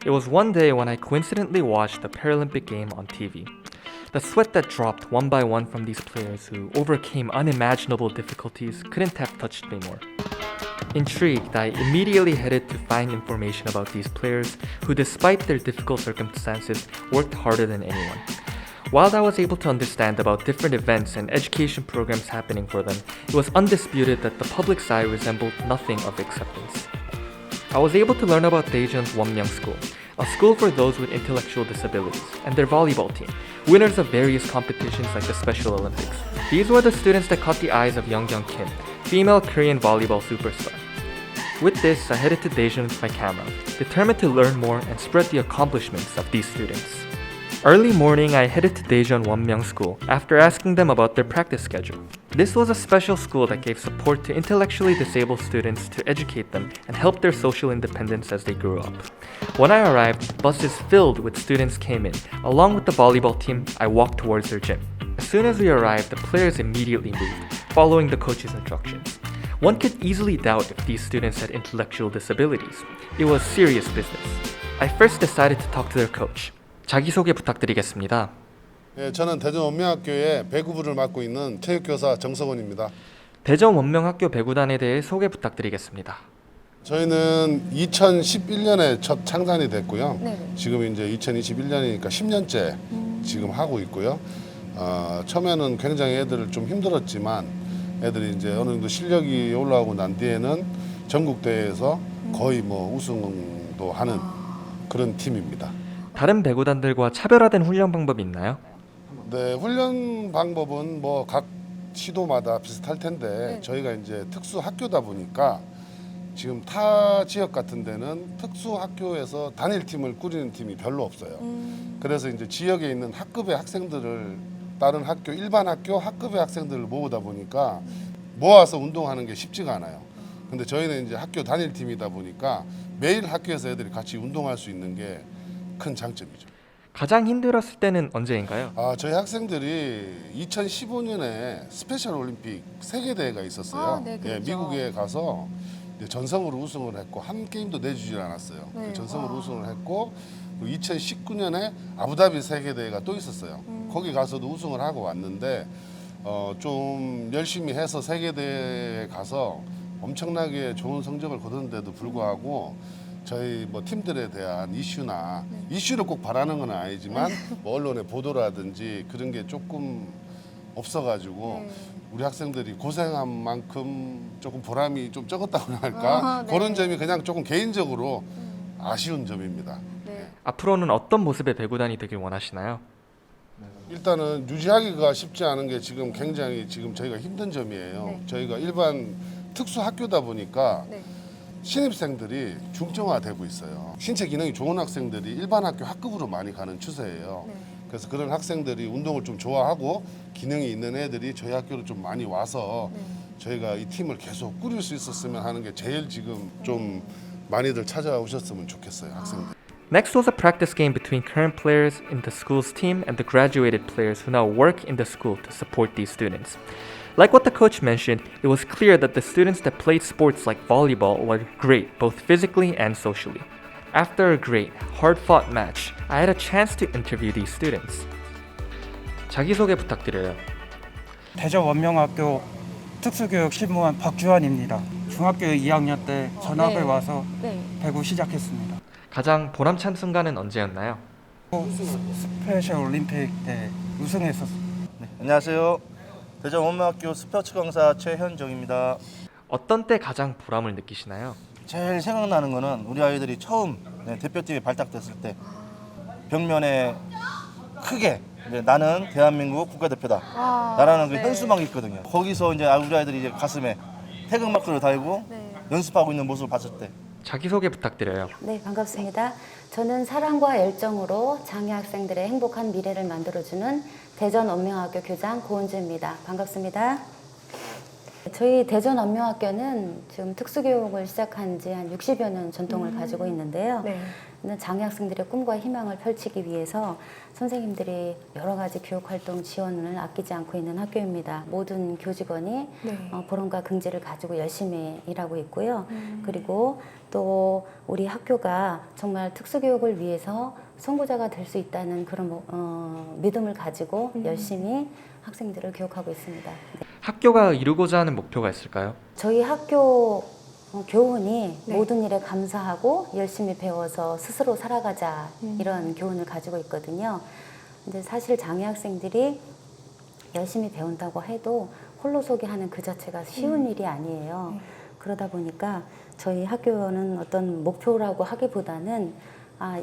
It was one day when I coincidentally watched the Paralympic game on TV. The sweat that dropped one by one from these players who overcame unimaginable difficulties couldn't have touched me more. Intrigued, I immediately headed to find information about these players who, despite their difficult circumstances, worked harder than anyone. While I was able to understand about different events and education programs happening for them, it was undisputed that the public's eye resembled nothing of acceptance. I was able to learn about Daejeon's Wonmyeong School, a school for those with intellectual disabilities, and their volleyball team, winners of various competitions like the Special Olympics. These were the students that caught the eyes of Youngkyung Kim, female Korean volleyball superstar. With this, I headed to Daejeon with my camera, determined to learn more and spread the accomplishments of these students. Early morning, I headed to Daejeon Wonmyeong School after asking them about their practice schedule. This was a special school that gave support to intellectually disabled students to educate them and help their social independence as they grew up. When I arrived, buses filled with students came in. Along with the volleyball team, I walked towards their gym. As soon as we arrived, the players immediately moved, following the coach's instructions. One could easily doubt if these students had intellectual disabilities. It was serious business. I first decided to talk to their coach. 자기소개 부탁드리겠습니다. 예, 저는 대전 원명학교의 배구부를 맡고 있는 체육교사 정석원입니다. 대전 원명학교 배구단에 대해 소개 부탁드리겠습니다. 저희는 2011년에 첫 창단이 됐고요. 네. 지금 이제 2021년이니까 10년째 지금 하고 있고요. 처음에는 굉장히 애들을 좀 힘들었지만 애들이 이제 어느 정도 실력이 올라오고 난 뒤에는 전국 대회에서 거의 뭐 우승도 하는 그런 팀입니다. 다른 배구단들과 차별화된 훈련 방법이 있나요? 네, 훈련 방법은 뭐 각 시도마다 비슷할 텐데 네. 저희가 이제 특수 학교다 보니까 지금 타 지역 같은 데는 특수 학교에서 단일팀을 꾸리는 팀이 별로 없어요. 그래서 이제 지역에 있는 학급의 학생들을 다른 학교, 일반 학교 학급의 학생들을 모으다 보니까 모아서 운동하는 게 쉽지가 않아요. 근데 저희는 이제 학교 단일팀이다 보니까 매일 학교에서 애들이 같이 운동할 수 있는 게 큰 장점이죠. 가장 힘들었을 때는 언제인가요? 저희 학생들이 2015년에 스페셜 올림픽 세계대회가 있었어요. 네, 예, 그렇죠. 미국에 가서 이제 전성으로 우승을 했고 한 게임도 내주질 않았어요. 네. 전성으로 우승을 했고 2019년에 아부다비 세계대회가 또 있었어요. 거기 가서도 우승을 하고 왔는데 좀 열심히 해서 세계대회에 가서 엄청나게 좋은 성적을 거뒀는데도 불구하고 저희 뭐 팀들에 대한 이슈나 이슈를 꼭 바라는 건 아니지만 뭐 언론의 보도라든지 그런 게 조금 없어가지고 우리 학생들이 고생한 만큼 조금 보람이 좀 적었다고 할까 네. 그런 점이 그냥 조금 개인적으로 아쉬운 점입니다. 네. 앞으로는 어떤 모습의 배구단이 되길 원하시나요? 일단은 유지하기가 쉽지 않은 게 지금 굉장히 지금 저희가 힘든 점이에요. 네. 저희가 일반 특수 학교다 보니까 네. 신입생들이 중증화되고 있어요. 신체 기능이 좋은 학생들이 일반 학교 학급으로 많이 가는 추세예요. 네. 그래서 그런 학생들이 운동을 좀 좋아하고 기능이 있는 애들이 저희 학교로 좀 많이 와서 저희가 이 팀을 계속 꾸릴 수 있었으면 하는 게 제일 지금 좀 많이들 찾아오셨으면 좋겠어요, 학생들. Next was a practice game between current players in the school's team and the graduated players who now work in the school to support these students. Like what the coach mentioned, it was clear that the students that played sports like volleyball were great both physically and socially. After a great, hard-fought match, I had a chance to interview these students. 자기소개 부탁드려요. 대전 원명학교 특수교육 실무원 박주환입니다. 중학교 2학년 때 전학을 네. 와서 네. 배구 시작했습니다. 가장 보람찬 순간은 언제였나요? 스페셜 올림픽 때 우승했었어요. 안녕하세요. 대전 원명학교 스포츠 강사 최현정입니다. 어떤 때 가장 보람을 느끼시나요? 제일 생각나는 거는 우리 아이들이 처음 대표팀에 발탁됐을 때 벽면에 크게 나는 대한민국 국가대표다 라는 그 네. 현수막이 있거든요. 거기서 이제 우리 아이들이 이제 가슴에 태극마크를 달고 네. 연습하고 있는 모습을 봤을 때 자기소개 부탁드려요. 네, 반갑습니다. 저는 사랑과 열정으로 장애 학생들의 행복한 미래를 만들어주는 대전 원명학교 교장 고은주입니다. 반갑습니다. 저희 대전 원명학교는 지금 특수교육을 시작한 지 한 60여 년 전통을 가지고 있는데요. 네. 장애 학생들의 꿈과 희망을 펼치기 위해서 선생님들이 여러 가지 교육활동 지원을 아끼지 않고 있는 학교입니다. 모든 교직원이 네. 보람과 긍지를 가지고 열심히 일하고 있고요. 그리고 또 우리 학교가 정말 특수교육을 위해서 선구자가 될 수 있다는 그런 믿음을 가지고 열심히 학생들을 교육하고 있습니다. 네. 학교가 이루고자 하는 목표가 있을까요? 저희 학교 교훈이 네. 모든 일에 감사하고 열심히 배워서 스스로 살아가자 이런 교훈을 가지고 있거든요. 근데 사실 장애 학생들이 열심히 배운다고 해도 홀로서기 하는 그 자체가 쉬운 일이 아니에요. 그러다 보니까 저희 학교는 어떤 목표라고 하기보다는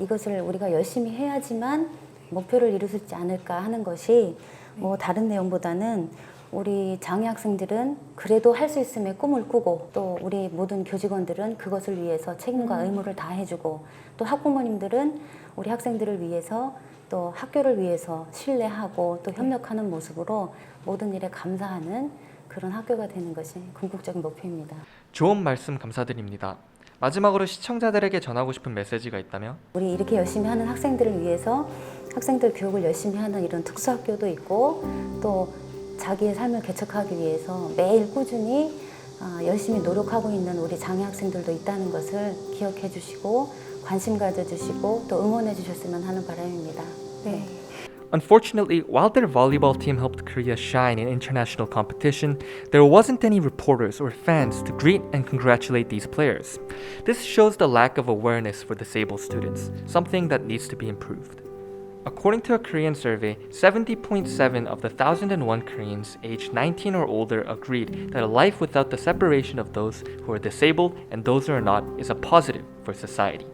이것을 우리가 열심히 해야지만 목표를 이룰 수 있지 않을까 하는 것이 뭐 다른 내용보다는 우리 장애 학생들은 그래도 할 수 있음에 꿈을 꾸고 또 우리 모든 교직원들은 그것을 위해서 책임과 의무를 다해주고 또 학부모님들은 우리 학생들을 위해서 또 학교를 위해서 신뢰하고 또 협력하는 모습으로 모든 일에 감사하는 그런 학교가 되는 것이 궁극적인 목표입니다. 좋은 말씀 감사드립니다. 마지막으로 시청자들에게 전하고 싶은 메시지가 있다면? 우리 이렇게 열심히 하는 학생들을 위해서 학생들 교육을 열심히 하는 이런 특수학교도 있고 또 자기의 삶을 개척하기 위해서 매일 꾸준히 열심히 노력하고 있는 우리 장애 학생들도 있다는 것을 기억해 주시고 관심 가져주시고 또 응원해 주셨으면 하는 바람입니다. 네. Unfortunately, while their volleyball team helped Korea shine in international competition, there wasn't any reporters or fans to greet and congratulate these players. This shows the lack of awareness for disabled students, something that needs to be improved. According to a Korean survey, 70.7 of the 1,001 Koreans aged 19 or older agreed that a life without the separation of those who are disabled and those who are not is a positive for society.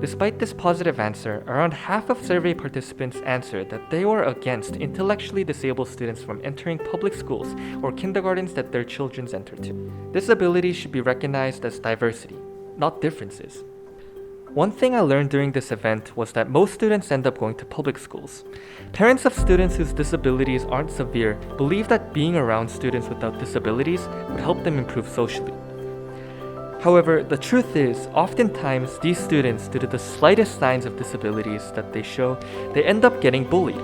Despite this positive answer, around half of survey participants answered that they were against intellectually disabled students from entering public schools or kindergartens that their children enter to. Disability should be recognized as diversity, not differences. One thing I learned during this event was that most students end up going to public schools. Parents of students whose disabilities aren't severe believe that being around students without disabilities would help them improve socially. However, the truth is, oftentimes these students, due to the slightest signs of disabilities that they show, they end up getting bullied.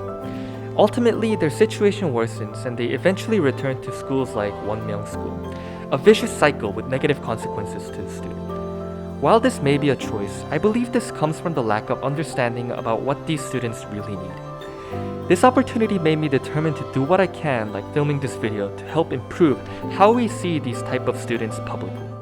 Ultimately, their situation worsens and they eventually return to schools like Wonmyeong School, a vicious cycle with negative consequences to the student. While this may be a choice, I believe this comes from the lack of understanding about what these students really need. This opportunity made me determined to do what I can, like filming this video, to help improve how we see these type of students publicly.